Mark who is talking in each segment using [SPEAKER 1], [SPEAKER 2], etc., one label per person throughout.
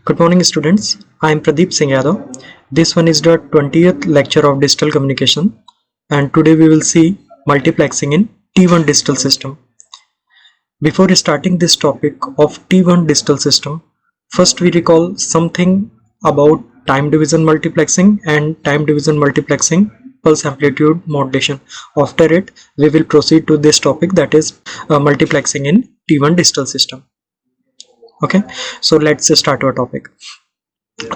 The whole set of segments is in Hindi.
[SPEAKER 1] Good morning, students. I am Pradeep Singh Yadav. This one is the 20th lecture of digital communication, and today we will see multiplexing in T1 digital system. Before starting this topic of T1 digital system, first we recall something about time division multiplexing and time division multiplexing pulse amplitude modulation. After it, we will proceed to this topic, that is multiplexing in T1 digital system. Okay, so let's start our topic.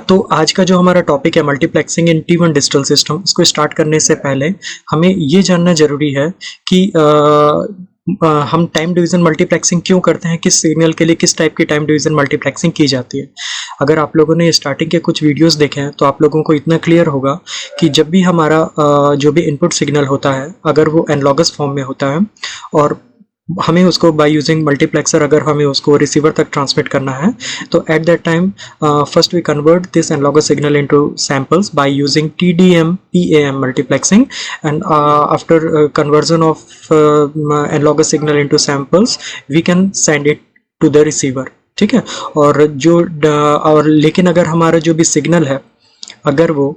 [SPEAKER 1] तो आज का जो हमारा टॉपिक है मल्टीप्लेक्सिंग इन T1 डिजिटल सिस्टम, इसको स्टार्ट करने से पहले हमें ये जानना जरूरी है कि हम टाइम डिवीजन मल्टीप्लेक्सिंग क्यों करते हैं, किस सिग्नल के लिए किस टाइप की टाइम डिवीजन मल्टीप्लेक्सिंग की जाती है। अगर आप लोगों ने स्टार्टिंग के कुछ वीडियोस देखे हैं तो आप लोगों को इतना क्लियर होगा कि जब भी हमारा जो भी इनपुट सिग्नल होता है, अगर वो एनालॉगस फॉर्म में होता है और हमें उसको बाय यूजिंग मल्टीप्लेक्सर अगर हमें उसको रिसीवर तक ट्रांसमिट करना है, तो at that time first we convert this analogous signal into samples by using TDM PAM multiplexing, and after conversion of analogous signal into samples we can send it to the receiver. ठीक है, और लेकिन अगर हमारा जो भी सिग्नल है अगर वो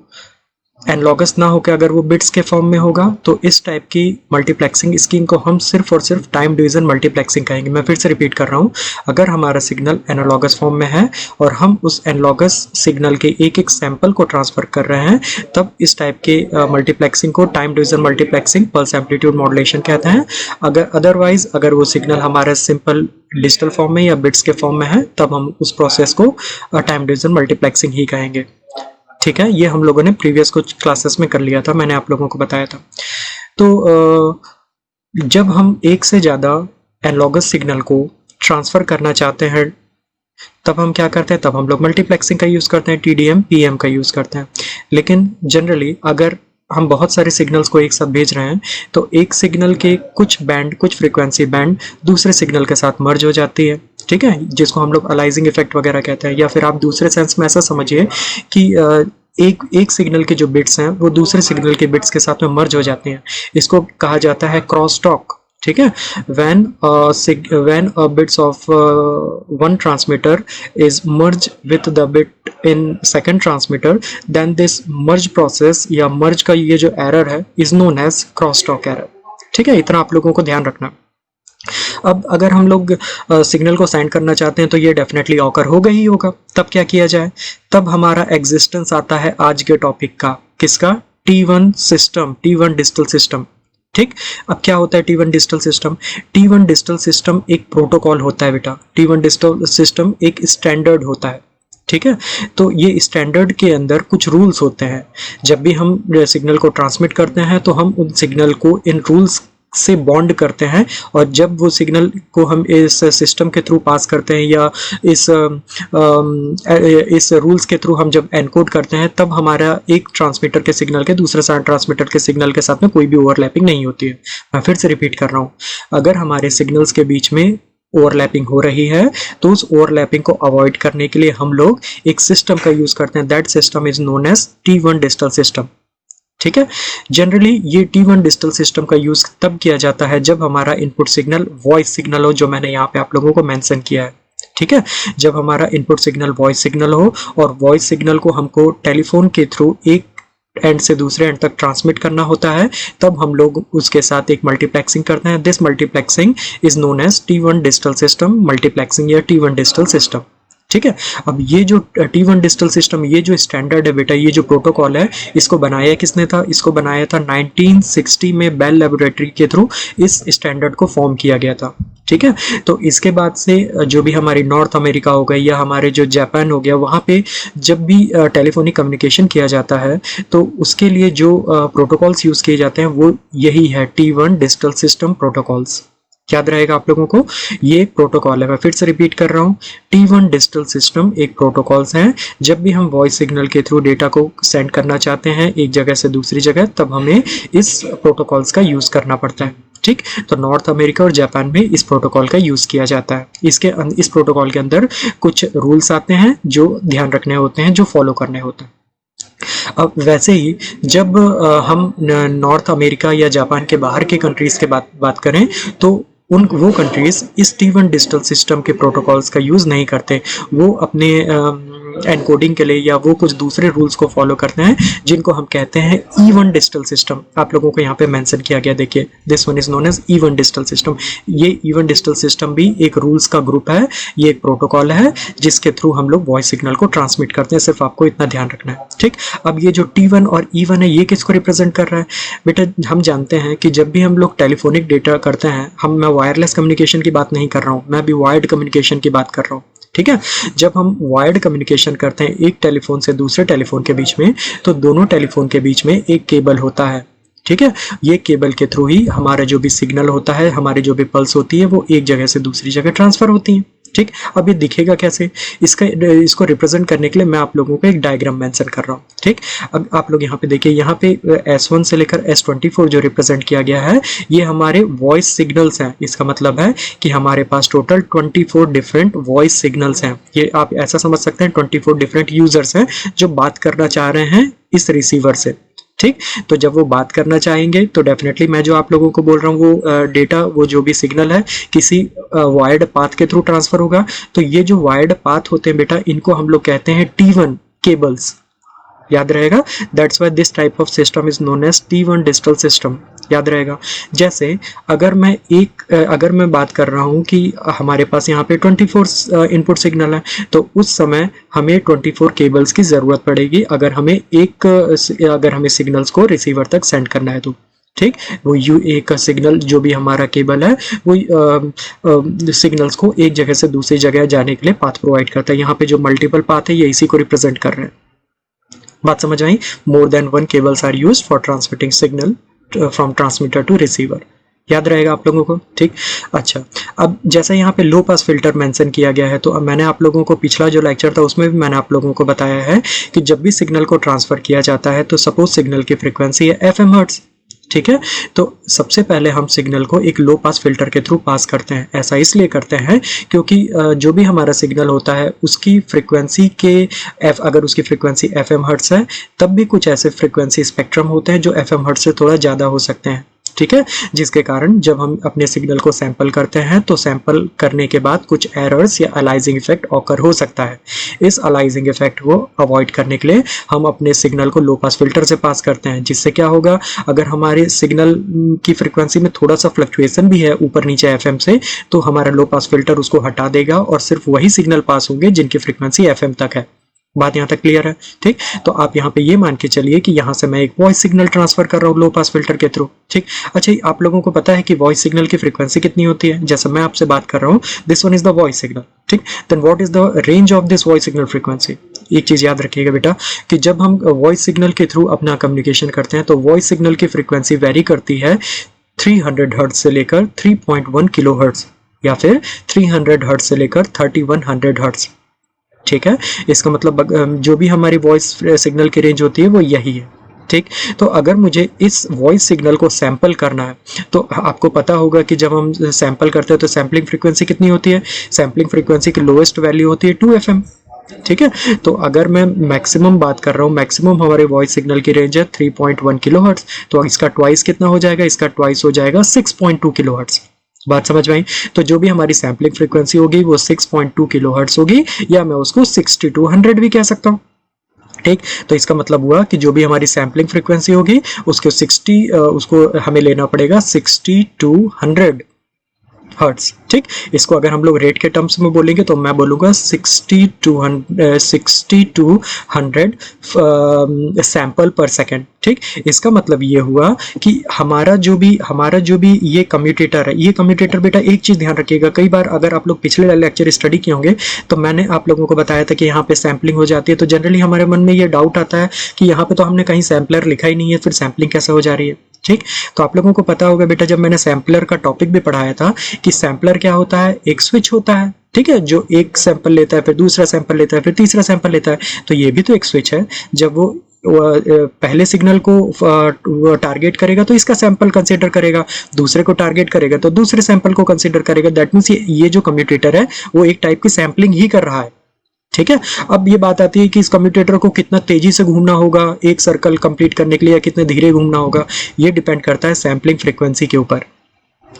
[SPEAKER 1] एनालॉगस ना होकर अगर वो बिट्स के फॉर्म में होगा, तो इस टाइप की मल्टीप्लेक्सिंग स्कीम को हम सिर्फ और सिर्फ टाइम डिवीजन मल्टीप्लेक्सिंग कहेंगे। मैं फिर से रिपीट कर रहा हूँ, अगर हमारा सिग्नल एनालॉगस फॉर्म में है और हम उस एनालॉगस सिग्नल के एक एक सैंपल को ट्रांसफर कर रहे हैं, तब इस टाइप के मल्टीप्लेक्सिंग को time division multiplexing pulse amplitude modulation कहते हैं। अगर अदरवाइज अगर वो सिग्नल हमारे सिंपल डिजिटल फॉर्म में या बिट्स के फॉर्म में है, तब हम उस प्रोसेस को टाइम डिवीजन मल्टीप्लेक्सिंग ही कहेंगे। ठीक है, ये हम लोगों ने प्रीवियस कुछ क्लासेस में कर लिया था, मैंने आप लोगों को बताया था। तो जब हम एक से ज़्यादा एनालॉगस सिग्नल को ट्रांसफ़र करना चाहते हैं, तब हम क्या करते हैं, तब हम लोग मल्टीप्लेक्सिंग का यूज़ करते हैं, TDM PM का यूज़ करते हैं। लेकिन जनरली अगर हम बहुत सारे सिग्नल्स को एक साथ भेज रहे हैं, तो एक सिग्नल के कुछ बैंड, कुछ फ्रीक्वेंसी बैंड दूसरे सिग्नल के साथ मर्ज हो जाती है। ठीक है, जिसको हम लोग अलाइजिंग इफेक्ट वगैरह कहते हैं, या फिर आप दूसरे सेंस में ऐसा समझिए कि एक सिग्नल के जो बिट्स हैं वो दूसरे सिग्नल के बिट्स के साथ में मर्ज हो जाते हैं। इसको कहा जाता है क्रॉस टॉक। ठीक है, when bits of one transmitter is merged with the bit in second transmitter, then this merge process या merge का ये जो error है is known as crosstalk error। ठीक है, इतना आप लोगों को ध्यान रखना। अब अगर हम लोग सिग्नल को सेंड करना चाहते हैं तो ये डेफिनेटली ऑकर होगा ही होगा। तब क्या किया जाए, तब हमारा एग्जिस्टेंस आता है आज के टॉपिक का, किसका, T1 system, T1 digital system. ठीक, अब क्या होता है T1 digital system? T1 digital system एक प्रोटोकॉल होता है बेटा। T1 डिजिटल सिस्टम एक स्टैंडर्ड होता है। ठीक है, तो ये स्टैंडर्ड के अंदर कुछ रूल्स होते हैं। जब भी हम सिग्नल को ट्रांसमिट करते हैं तो हम उन सिग्नल को इन रूल्स से बॉन्ड करते हैं, और जब वो सिग्नल को हम इस सिस्टम के थ्रू पास करते हैं या इस रूल्स के थ्रू हम जब एनकोड करते हैं, तब हमारा एक ट्रांसमीटर के सिग्नल के दूसरे ट्रांसमीटर के सिग्नल के साथ में कोई भी ओवरलैपिंग नहीं होती है। मैं फिर से रिपीट कर रहा हूँ, अगर हमारे सिग्नल्स के बीच में ओवरलैपिंग हो रही है तो उस ओवरलैपिंग को अवॉइड करने के लिए हम लोग एक सिस्टम का यूज करते हैं। That system is known as T1 digital system. ठीक है, जनरली ये T1 डिजिटल सिस्टम का यूज तब किया जाता है जब हमारा इनपुट सिग्नल वॉइस सिग्नल हो, जो मैंने यहाँ पे आप लोगों को मेंशन किया है। ठीक है, जब हमारा इनपुट सिग्नल वॉइस सिग्नल हो और वॉइस सिग्नल को हमको टेलीफोन के थ्रू एक एंड से दूसरे एंड तक ट्रांसमिट करना होता है, तब हम लोग उसके साथ एक मल्टीप्लेक्सिंग करते हैं। This multiplexing is known as T1 digital system multiplexing या T1 डिजिटल सिस्टम। ठीक है, अब ये जो T1 डिजिटल सिस्टम, ये जो स्टैंडर्ड है बेटा, ये जो प्रोटोकॉल है, इसको बनाया किसने था? इसको बनाया था 1960 में बेल लेबोरेटरी के थ्रू इस स्टैंडर्ड को फॉर्म किया गया था। ठीक है, तो इसके बाद से जो भी हमारी नॉर्थ अमेरिका हो गई या हमारे जो जापान हो गया, वहाँ पे जब भी टेलीफोनिक कम्युनिकेशन किया जाता है तो उसके लिए जो प्रोटोकॉल्स यूज़ किए जाते हैं वो यही है, T1 डिजिटल सिस्टम प्रोटोकॉल्स। याद रहेगा आप लोगों को, ये प्रोटोकॉल है। मैं फिर से रिपीट कर रहा हूँ, T1 डिजिटल सिस्टम एक प्रोटोकॉल्स हैं। जब भी हम वॉइस सिग्नल के थ्रू डेटा को सेंड करना चाहते हैं एक जगह से दूसरी जगह, तब हमें इस प्रोटोकॉल्स का यूज करना पड़ता है। ठीक, तो नॉर्थ अमेरिका और जापान में इस प्रोटोकॉल का यूज किया जाता है। इस प्रोटोकॉल के अंदर कुछ रूल्स आते हैं जो ध्यान रखने होते हैं, जो फॉलो करने होते हैं। अब वैसे ही जब हम नॉर्थ अमेरिका या जापान के बाहर के कंट्रीज के बात करें, तो वो कंट्रीज इस T1 डिजिटल सिस्टम के प्रोटोकॉल्स का यूज़ नहीं करते। वो अपने एनकोडिंग के लिए या वो कुछ दूसरे रूल्स को फॉलो करते हैं जिनको हम कहते हैं इवन डिजिटल सिस्टम। आप लोगों को यहाँ पे मेंशन किया गया, देखिए this one is known as even digital system. ये इवन डिजिटल सिस्टम भी एक रूल्स का ग्रुप है, ये एक प्रोटोकॉल है जिसके थ्रू हम लोग वॉइस सिग्नल को ट्रांसमिट करते हैं, सिर्फ आपको इतना ध्यान रखना है, ठीक। अब ये जो T1 और E1 है ये किसको रिप्रेजेंट कर रहा है बेटा? हम जानते हैं कि जब भी हम लोग टेलीफोनिक डेटा करते हैं, मैं वायरलेस कम्युनिकेशन की बात नहीं कर रहा हूँ, मैं अभी वायर्ड कम्युनिकेशन की बात कर रहा हूँ, ठीक है। जब हम वायर्ड कम्युनिकेशन करते हैं एक टेलीफोन से दूसरे टेलीफोन के बीच में, तो दोनों टेलीफोन के बीच में एक केबल होता है, ठीक है। ये केबल के थ्रू ही हमारा जो भी सिग्नल होता है, हमारी जो भी पल्स होती है, वो एक जगह से दूसरी जगह ट्रांसफर होती है, ठीक। अब ये दिखेगा कैसे, इसको रिप्रेजेंट करने के लिए मैं आप लोगों को एक डायग्राम मेंशन कर रहा हूँ, ठीक। अब आप लोग यहाँ पे देखिए, यहाँ पे S1 से लेकर S24 जो रिप्रेजेंट किया गया है, ये हमारे वॉइस सिग्नल्स हैं। इसका मतलब है कि हमारे पास टोटल 24 डिफरेंट वॉइस सिग्नल्स हैं। ये आप ऐसा समझ सकते हैं 24 डिफरेंट यूजर्स हैं जो बात करना चाह रहे हैं इस रिसीवर से, ठीक। तो जब वो बात करना चाहेंगे तो डेफिनेटली मैं जो आप लोगों को बोल रहा हूँ वो डेटा, वो जो भी सिग्नल है किसी वायर्ड पाथ के थ्रू ट्रांसफर होगा। तो ये जो वायर्ड पाथ होते हैं बेटा, इनको हम लोग कहते हैं T1 केबल्स, याद रहेगा। That's why this type of system is known as T1 digital system, याद रहेगा। जैसे अगर मैं बात कर रहा हूँ कि हमारे पास यहाँ पे 24 इनपुट सिग्नल है, तो उस समय हमें 24 केबल्स की ज़रूरत पड़ेगी अगर हमें सिग्नल्स को रिसीवर तक सेंड करना है तो, ठीक। वो एक सिग्नल जो भी हमारा केबल है वो सिग्नल्स को एक जगह से दूसरी जगह जाने के लिए पाथ प्रोवाइड करता है। यहाँ पे जो मल्टीपल पाथ है ये इसी को रिप्रेजेंट कर रहे हैं। बात समझ आई? More than one cables are used for transmitting signal from transmitter to receiver, याद रहेगा आप लोगों को, ठीक। अच्छा, अब जैसा यहाँ पे लो पास फिल्टर मेंशन किया गया है, तो अब मैंने आप लोगों को पिछला जो लेक्चर था उसमें भी मैंने आप लोगों को बताया है कि जब भी सिग्नल को ट्रांसफर किया जाता है तो सपोज सिग्नल की फ्रीक्वेंसी है FM हर्ट्ज, ठीक है। तो सबसे पहले हम सिग्नल को एक लो पास फिल्टर के थ्रू पास करते हैं। ऐसा इसलिए करते हैं क्योंकि जो भी हमारा सिग्नल होता है उसकी फ्रीक्वेंसी अगर उसकी फ्रीक्वेंसी FM हर्ट्ज है, तब भी कुछ ऐसे फ्रीक्वेंसी स्पेक्ट्रम होते हैं जो FM हर्ट्ज से थोड़ा ज़्यादा हो सकते हैं, ठीक है। जिसके कारण जब हम अपने सिग्नल को सैंपल करते हैं तो सैंपल करने के बाद कुछ एरर्स या अलाइजिंग इफेक्ट ऑकर हो सकता है। इस अलाइजिंग इफेक्ट को अवॉइड करने के लिए हम अपने सिग्नल को लो पास फिल्टर से पास करते हैं, जिससे क्या होगा, अगर हमारे सिग्नल की फ्रीक्वेंसी में थोड़ा सा फ्लक्चुएशन भी है ऊपर नीचे FM से, तो हमारा लो पास फिल्टर उसको हटा देगा और सिर्फ वही सिग्नल पास होंगे जिनकी फ्रीक्वेंसी FM तक है। बात यहाँ तक क्लियर है, ठीक। तो आप यहाँ पे ये मान के चलिए कि यहाँ से मैं एक वॉइस सिग्नल ट्रांसफर कर रहा हूँ लो पास फिल्टर के थ्रू, ठीक। अच्छा, आप लोगों को पता है कि वॉइस सिग्नल की फ्रीक्वेंसी कितनी होती है? जैसे मैं आपसे बात कर रहा हूँ, this one is the voice signal, ठीक। Then what is the range of this voice signal frequency? एक चीज याद रखिएगा बेटा कि जब हम वॉइस सिग्नल के थ्रू अपना कम्युनिकेशन करते हैं तो वॉइस सिग्नल की फ्रीक्वेंसी वेरी करती है 300 हर्ट्ज से लेकर 3.1 किलो हर्ट्ज, या फिर 300 हर्ट्ज से लेकर 3100 हर्ट्ज, ठीक है। इसका मतलब जो भी हमारी वॉइस सिग्नल की रेंज होती है वो यही है, ठीक। तो अगर मुझे इस वॉइस सिग्नल को सैंपल करना है तो आपको पता होगा कि जब हम सैंपल करते हैं तो सैंपलिंग फ्रीक्वेंसी कितनी होती है? सैंपलिंग फ्रीक्वेंसी की लोएस्ट वैल्यू होती है 2 FM, ठीक है। तो अगर मैं मैक्सिमम बात कर रहा हूँ, मैक्सिमम हमारे वॉइस सिग्नल की रेंज है 3.1 किलो हर्ट्ज, तो इसका ट्वाइस कितना हो जाएगा? इसका ट्वाइस हो जाएगा 6.2 किलो हर्ट्ज। बात समझ में आई? तो जो भी हमारी सैंपलिंग फ्रीक्वेंसी होगी वो 6.2 किलो हर्ट्ज होगी, या मैं उसको 6200 भी कह सकता हूँ, ठीक। तो इसका मतलब हुआ कि जो भी हमारी सैंपलिंग फ्रीक्वेंसी होगी उसको हमें लेना पड़ेगा 6200 हर्ट्ज, ठीक। इसको अगर हम लोग रेट के टर्म्स में बोलेंगे तो मैं बोलूँगा 6200 सैंपल पर सेकेंड, ठीक। इसका मतलब ये हुआ कि हमारा जो भी ये कम्यूटेटर है, ये कम्यूटेटर बेटा एक चीज़ ध्यान रखिएगा, कई बार अगर आप लोग पिछले लेक्चर स्टडी किए होंगे तो मैंने आप लोगों को बताया था कि यहाँ पे सैम्पलिंग हो जाती है, तो जनरली हमारे मन में ये डाउट आता है कि यहाँ पे तो हमने कहीं सैम्पलर लिखा ही नहीं है, फिर सैम्पलिंग कैसे हो जा रही है, ठीक। तो आप लोगों को पता होगा बेटा, जब मैंने सैम्पलर का टॉपिक भी पढ़ाया था कि सैम्पलर क्या होता है, एक स्विच होता है, ठीक है, जो एक सैंपल लेता है, फिर दूसरा सैंपल लेता है, फिर तीसरा सैंपल लेता है। तो ये भी तो एक स्विच है। जब वो पहले सिग्नल को टारगेट करेगा तो इसका सैंपल कंसीडर करेगा, दूसरे को टारगेट करेगा तो दूसरे सैंपल को कंसीडर करेगा। दैट मीन्स ये जो कम्यूटेटर है वो एक टाइप की सैंपलिंग ही कर रहा है, ठीक है। अब ये बात आती है कि इस कम्यूटेटर को कितना तेजी से घूमना होगा एक सर्कल कंप्लीट करने के लिए, या कितने धीरे घूमना होगा, ये डिपेंड करता है सैंपलिंग फ्रीक्वेंसी के ऊपर।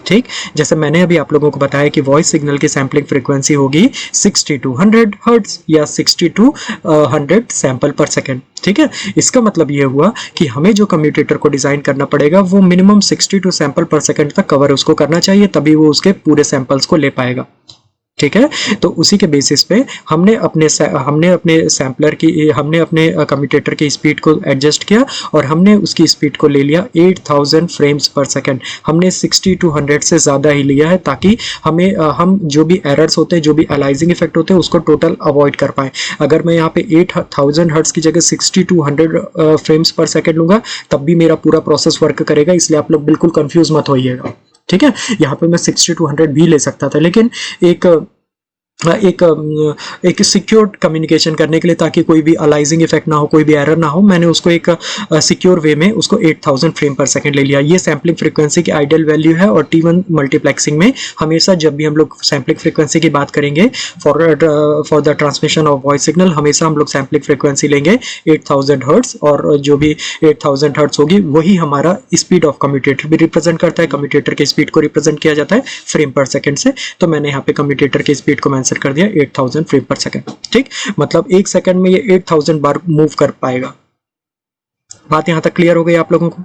[SPEAKER 1] ठीक, जैसे मैंने अभी आप लोगों को बताया कि वॉइस सिग्नल की सैम्पलिंग फ्रीक्वेंसी होगी 60 to 100 हर्ट्ज या 60 to 100 सैंपल पर सेकेंड। ठीक है, इसका मतलब ये हुआ कि हमें जो कम्यूटेटर को डिजाइन करना पड़ेगा वो मिनिमम 62 सैंपल पर सेकेंड तक कवर उसको करना चाहिए, तभी वो उसके पूरे सैंपल्स को ले पाएगा। ठीक है, तो उसी के बेसिस पे हमने अपने सैम्पलर की हमने अपने कम्यूटेटर की स्पीड को एडजस्ट किया और हमने उसकी स्पीड को ले लिया 8000 फ्रेम्स पर सेकंड। हमने 60 to 100 से ज़्यादा ही लिया है ताकि हमें हम जो भी एरर्स होते हैं, जो भी अलाइजिंग इफेक्ट होते हैं, उसको टोटल अवॉइड कर पाए। अगर मैं यहाँ पे 8000 हर्ट्ज की जगह 60 to 100 फ्रेम्स पर सेकंड लूँगा तब भी मेरा पूरा प्रोसेस वर्क करेगा, इसलिए आप लोग बिल्कुल कंफ्यूज मत होइएगा। ठीक है, यहाँ पे मैं 60 to 100 भी ले सकता था, लेकिन एक सिक्योर कम्युनिकेशन करने के लिए, ताकि कोई भी अलाइजिंग इफेक्ट ना हो, कोई भी एरर ना हो, मैंने उसको एक सिक्योर वे में उसको 8000 फ्रेम पर सेकंड ले लिया। ये सैम्पलिंग फ्रीक्वेंसी की आइडियल वैल्यू है और T1 मल्टीप्लेक्सिंग में हमेशा जब भी हम लोग सैम्पलिंग फ्रीक्वेंसी की बात करेंगे for the transmission of voice signal, हमेशा हम लोग सैम्पलिंग फ्रीक्वेंसी लेंगे 8000 हर्ट्ज, और जो भी 8000 हर्ट्ज होगी वही हमारा स्पीड ऑफ कम्यूटेटर भी रिप्रेजेंट करता है। कम्यूटेटर की स्पीड को रिप्रेजेंट किया जाता है फ्रेम पर सेकंड से, तो मैंने यहाँ पे कम्यूटेटर की स्पीड को मेंशन कर दिया 8000 फ्रेम पर सेकंड। ठीक, मतलब एक सेकंड में ये 8000 बार मूव कर पाएगा। बात यहां तक क्लियर हो गई आप लोगों को?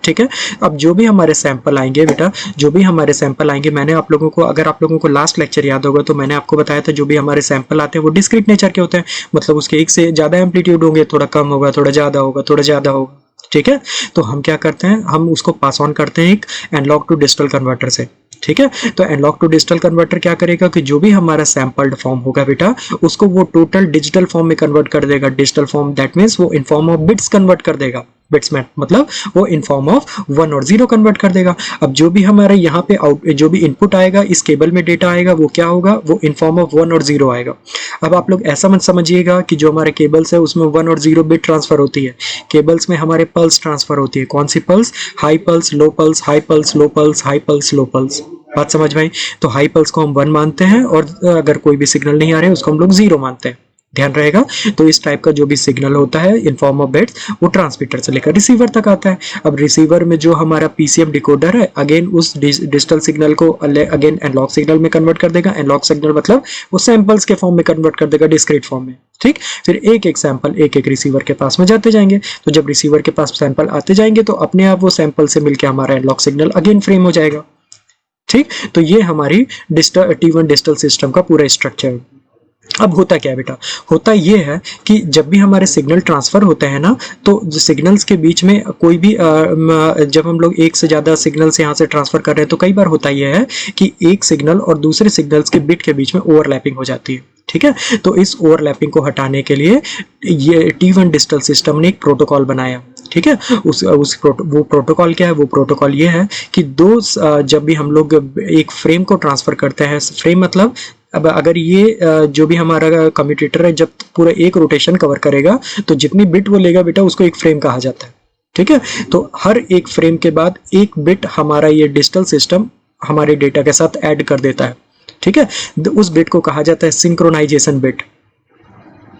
[SPEAKER 1] ठीक है, अब जो भी हमारे सैंपल आएंगे बेटा, जो भी हमारे सैंपल आएंगे, मैंने आप लोगों को, अगर आप लोगों को लास्ट लेक्चर याद होगा तो मैंने आपको बताया था जो भी हमारे सैंपल आते हैं वो डिस्क्रीट नेचर के होते हैं, मतलब उसके एक से ज्यादा एम्पलीट्यूड होंगे, थोड़ा कम होगा, थोड़ा ज्यादा होगा, थोड़ा ज्यादा होगा। ठीक है, तो हम क्या करते हैं, हम उसको पास ऑन करते हैं एक एनालॉग टू डिजिटल कन्वर्टर से। ठीक है, तो एनालॉग टू डिजिटल कन्वर्टर क्या करेगा कि जो भी हमारा सैंपल्ड फॉर्म होगा बेटा, उसको वो टोटल डिजिटल फॉर्म में कन्वर्ट कर देगा। डिजिटल फॉर्म दैट मीन्स वो in form of bits convert कर देगा। बिट्स में मतलब वो इन फॉर्म ऑफ 1 और 0 कन्वर्ट कर देगा। अब जो भी हमारे यहाँ पे जो भी इनपुट आएगा, इस केबल में डेटा आएगा, वो क्या होगा, वो इन फॉर्म ऑफ 1 और 0 आएगा। अब आप लोग ऐसा मत समझिएगा कि जो हमारे केबल्स है उसमें 1 और 0 बिट ट्रांसफर होती है। केबल्स में हमारे पल्स ट्रांसफर होती है। कौन सी pulse? High pulse, low pulse, high pulse, low pulse, high pulse, low pulse. बात समझ में आई? तो हाई पल्स को हम 1 मानते हैं और अगर कोई भी सिग्नल नहीं आ रहे उसको हम लोग 0 मानते हैं। ध्यान रहेगा। तो इस टाइप का जो भी सिग्नल होता है इन फॉर्म ऑफ बिट्स, वो ट्रांसमीटर से लेकर रिसीवर तक आता है। अब रिसीवर में जो हमारा पीसीएम डिकोडर है, अगेन उस डिजिटल सिग्नल को अगेन एनालॉग सिग्नल में कन्वर्ट कर देगा। एनालॉग सिग्नल मतलब वो सैंपल्स के फॉर्म में कन्वर्ट कर देगा, डिस्क्रीट फॉर्म में। ठीक, फिर एक एक सैंपल एक एक रिसीवर के पास में जाते जाएंगे। तो जब रिसीवर के पास सैंपल आते जाएंगे तो अपने आप वो सैंपल से मिलकर हमारा एनालॉग सिग्नल अगेन फ्रेम हो जाएगा। ठीक, तो ये हमारी T1 डिजिटल सिस्टम का पूरा स्ट्रक्चर है। अब होता क्या है बेटा, होता ये है कि जब भी हमारे सिग्नल ट्रांसफर होते हैं ना, तो सिग्नल्स के बीच में कोई भी जब हम लोग एक से ज़्यादा सिग्नल्स यहाँ से ट्रांसफर कर रहे हैं तो कई बार होता ये है कि एक सिग्नल और दूसरे सिग्नल्स के बिट के बीच में ओवरलैपिंग हो जाती है। ठीक है, तो इस ओवरलैपिंग को हटाने के लिए ये T1 डिजिटल सिस्टम ने एक प्रोटोकॉल बनाया। ठीक है, वो प्रोटोकॉल क्या है? वो प्रोटोकॉल ये है कि जब भी हम लोग एक फ्रेम को ट्रांसफर करते हैं, फ्रेम मतलब अब अगर ये जो भी हमारा कम्यूटेटर है जब पूरा एक रोटेशन कवर करेगा तो जितनी बिट वो लेगा बेटा उसको एक फ्रेम कहा जाता है। ठीक है, तो हर एक फ्रेम के बाद एक बिट हमारा ये डिजिटल सिस्टम हमारे डेटा के साथ ऐड कर देता है। ठीक है, उस बिट को कहा जाता है सिंक्रोनाइजेशन बिट।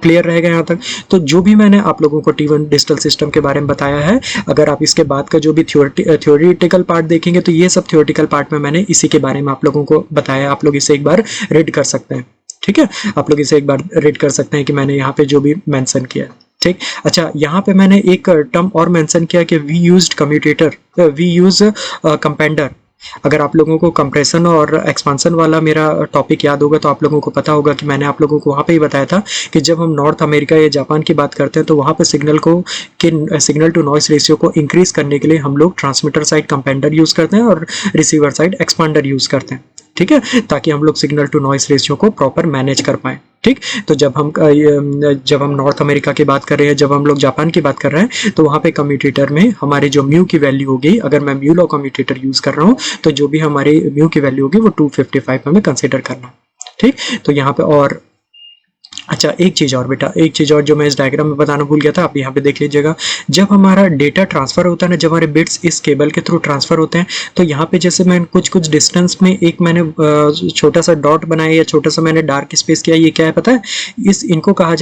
[SPEAKER 1] क्लियर रहेगा यहाँ तक? तो जो भी मैंने आप लोगों को T1 डिजिटल सिस्टम के बारे में बताया है, अगर आप इसके बाद का जो भी थ्योरेटिकल पार्ट देखेंगे तो ये सब थ्योरेटिकल पार्ट में मैंने इसी के बारे में आप लोगों को बताया। आप लोग इसे एक बार रीड कर सकते हैं। ठीक है, आप लोग इसे एक बार रीड कर सकते हैं कि मैंने यहाँ पे जो भी मेंशन किया है। ठीक, अच्छा, यहाँ पे मैंने एक टर्म और मेंशन किया कि वी यूज कंपेंडर। अगर आप लोगों को कंप्रेशन और एक्सपांसन वाला मेरा टॉपिक याद होगा तो आप लोगों को पता होगा कि मैंने आप लोगों को वहाँ पे ही बताया था कि जब हम नॉर्थ अमेरिका या जापान की बात करते हैं तो वहाँ पे सिग्नल टू नॉइस रेशियो को इंक्रीज करने के लिए हम लोग ट्रांसमीटर साइड कंपेंडर यूज करते हैं और रिसीवर साइड एक्सपांडर यूज करते हैं। ठीक है, ताकि हम लोग सिग्नल टू नॉइस रेशियो को प्रॉपर मैनेज कर पाए। ठीक, तो जब हम नॉर्थ अमेरिका की बात कर रहे हैं, जब हम लोग जापान की बात कर रहे हैं तो वहाँ पे कम्यूटेटर में हमारे जो म्यू की वैल्यू होगी, अगर मैं म्यू लॉ कम्यूटेटर यूज कर रहा हूँ तो जो भी हमारी म्यू की वैल्यू होगी वो 255 हमें कंसिडर करना। ठीक, तो यहाँ पे और अच्छा, एक चीज़ और बेटा, एक चीज़ और जो मैं इस डायग्राम में बताना भूल गया था, आप यहाँ पे देख लीजिएगा। जब हमारा डेटा ट्रांसफ़र होता है ना, जब हमारे बिट्स इस केबल के थ्रू ट्रांसफ़र होते हैं, तो यहाँ पे जैसे मैं कुछ डिस्टेंस में एक मैंने छोटा सा डॉट बनाया या छोटा सा मैंने डार्क स्पेस किया, ये क्या है पता है? इनको कहा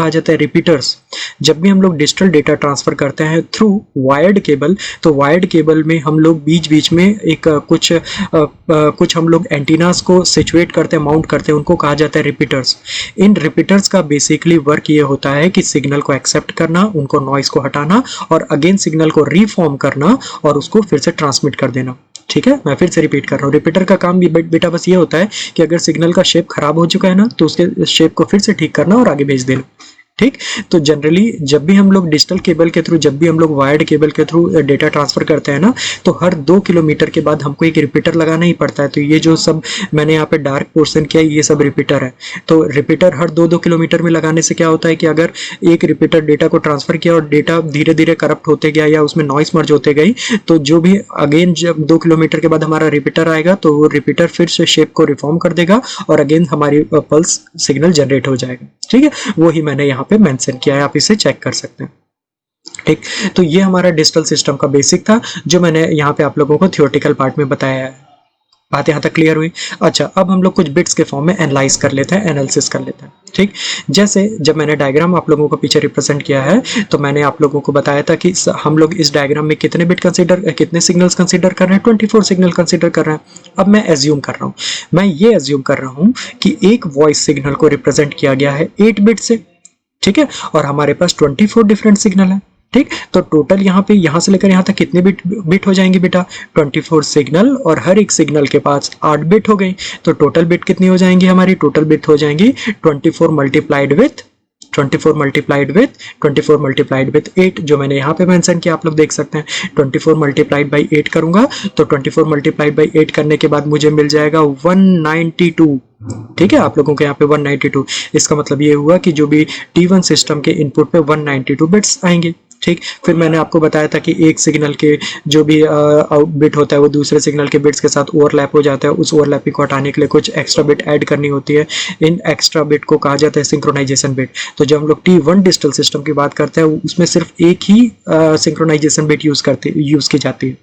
[SPEAKER 1] जाता है रिपीटर्स। जब भी हम लोग डिजिटल डेटा ट्रांसफ़र करते हैं थ्रू वायर्ड केबल, तो वायर्ड केबल में हम लोग बीच बीच में एक कुछ हम लोग एंटीनास को सिचुएट करते हैं, माउंट करते हैं, उनको कहा जाता है रिपीटर्स। इन रिपीटर्स का बेसिकली वर्क ये होता है कि सिग्नल को एक्सेप्ट करना, उनको नॉइस को हटाना और अगेन सिग्नल को रीफॉर्म करना और उसको फिर से ट्रांसमिट कर देना। ठीक है, मैं फिर से रिपीट कर रहा हूँ। रिपीटर का काम भी बेटा बस ये होता है कि अगर सिग्नल का शेप खराब हो चुका है ना, तो उसके शेप को फिर से ठीक करना और आगे भेज देना। ठीक, तो जनरली जब भी हम लोग डिजिटल केबल के थ्रू, जब भी हम लोग वायर्ड केबल के थ्रू डेटा ट्रांसफर करते हैं ना, तो हर 2 किलोमीटर के बाद हमको एक रिपीटर लगाना ही पड़ता है। तो ये जो सब मैंने यहाँ पे डार्क पोर्शन किया, ये सब रिपीटर है। तो रिपीटर हर 2-2 किलोमीटर में लगाने से क्या होता है कि अगर एक रिपीटर डेटा को ट्रांसफर किया और डेटा धीरे धीरे करप्ट होते गया या उसमें नॉइस मर्ज होते गई, तो जो भी अगेन जब 2 किलोमीटर के बाद हमारा रिपीटर आएगा, तो वो रिपीटर फिर से शेप को रिफॉर्म कर देगा और अगेन हमारी पल्स सिग्नल जनरेट हो जाएगा। ठीक है, वही मैंने यहाँ पे मेंशन किया है, आप इसे चेक कर सकते हैं। ठीक, तो ये हमारा डिजिटल सिस्टम का बेसिक था, जो मैंने यहाँ पे आप लोगों को थियोरेटिकल पार्ट में बताया है। बात यहाँ तक क्लियर हुई? अच्छा, अब हम लोग कुछ बिट्स के फॉर्म में एनालाइज कर लेते हैं, एनालिसिस कर लेते हैं। ठीक, जैसे जब मैंने डायग्राम आप लोगों को पीछे रिप्रेजेंट किया है, तो मैंने आप लोगों को बताया था कि हम लोग इस डायग्राम में कितने बिट कितने सिग्नल्स कंसीडर कर रहे हैं, 24 सिग्नल कंसीडर कर रहे हैं। अब मैं एज्यूम कर रहा हूँ, मैं ये एज्यूम कर रहा हूँ कि एक वॉइस सिग्नल को रिप्रेजेंट किया गया है 8 बिट से। ठीक है, और हमारे पास 24 डिफरेंट सिग्नल है। ठीक, तो टोटल यहाँ पे यहाँ से लेकर यहाँ तक कितने बिट हो जाएंगे बेटा? 24 सिग्नल, और हर एक सिग्नल के पास 8 बिट हो गई। तो टोटल बिट कितनी हो जाएंगी हमारी? टोटल बिट हो जाएंगी 24 मल्टीप्लाइड विथ 8, जो मैंने यहाँ पे मेंशन किया, आप लोग देख सकते हैं। 24 मल्टीप्लाइड बाई 8 करूंगा तो 24 मल्टीप्लाइड बाई 8 करने के बाद मुझे मिल जाएगा 192। ठीक है, आप लोगों के यहाँ पे 192। इसका मतलब ये हुआ कि जो भी T1 सिस्टम के इनपुट पे 192 बिट्स आएंगे। ठीक, फिर मैंने आपको बताया था कि एक सिग्नल के जो भी बिट होता है वो दूसरे सिग्नल के बिट्स के साथ ओवरलैप हो जाता है। उस ओवरलैपिंग को हटाने के लिए कुछ एक्स्ट्रा बिट ऐड करनी होती है। इन एक्स्ट्रा बिट को कहा जाता है सिंक्रोनाइजेशन बिट। तो जब हम लोग T1 डिजिटल सिस्टम की बात करते हैं, उसमें सिर्फ एक ही सिंक्रोनाइजेशन बिट यूज की जाती है।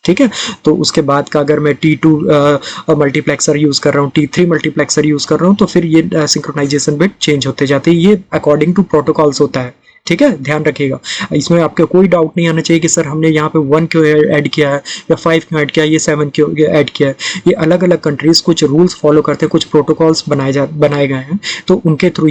[SPEAKER 1] ठीक है, तो उसके बाद का अगर मैं T2 मल्टीप्लेक्सर यूज कर रहा हूँ, T3 मल्टीप्लेक्सर यूज कर रहा हूँ, तो फिर ये सिंक्रोनाइजेशन बिट चेंज होते जाते हैं। ये अकॉर्डिंग टू प्रोटोकॉल्स होता है। ठीक है, ध्यान रखिएगा, इसमें आपको कोई डाउट नहीं आना चाहिए कि सर हमने यहाँ पे 1 क्यों ऐड किया है या 5 क्यों ऐड किया है, ये 7 क्यों ऐड किया है। ये अलग अलग कंट्रीज कुछ रूल्स फॉलो करते हैं, कुछ प्रोटोकॉल्स बनाए गए हैं, तो उनके थ्रू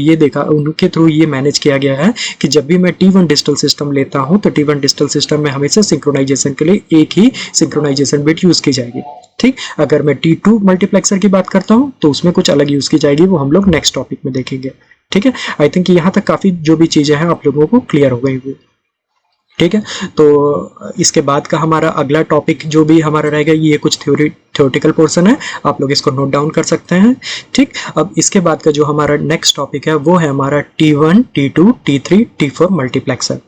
[SPEAKER 1] ये मैनेज किया गया है कि जब भी मैं T1 डिजिटल सिस्टम लेता हूँ, तो T1 डिजिटल सिस्टम में हमेशा सिंक्रोनाइजेशन के लिए एक ही सिंक्रोनाइजेशन बिट यूज की जाएगी। ठीक, अगर मैं T2 मल्टीप्लेक्सर की बात करता हूँ तो उसमें कुछ अलग यूज की जाएगी, वो हम लोग नेक्स्ट टॉपिक में देखेंगे। ठीक है, आई थिंक यहाँ तक काफी जो भी चीजें हैं आप लोगों को क्लियर हो गई हुई। ठीक है, तो इसके बाद का हमारा अगला टॉपिक जो भी हमारा रहेगा, ये कुछ थ्योरेटिकल पोर्शन है, आप लोग इसको नोट डाउन कर सकते हैं। ठीक, अब इसके बाद का जो हमारा नेक्स्ट टॉपिक है वो है हमारा T1, T2, T3, T4 multiplexer.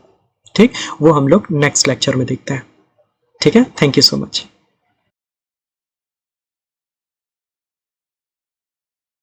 [SPEAKER 1] ठीक, वो हम लोग नेक्स्ट लेक्चर में देखते हैं। ठीक है, थैंक यू सो मच।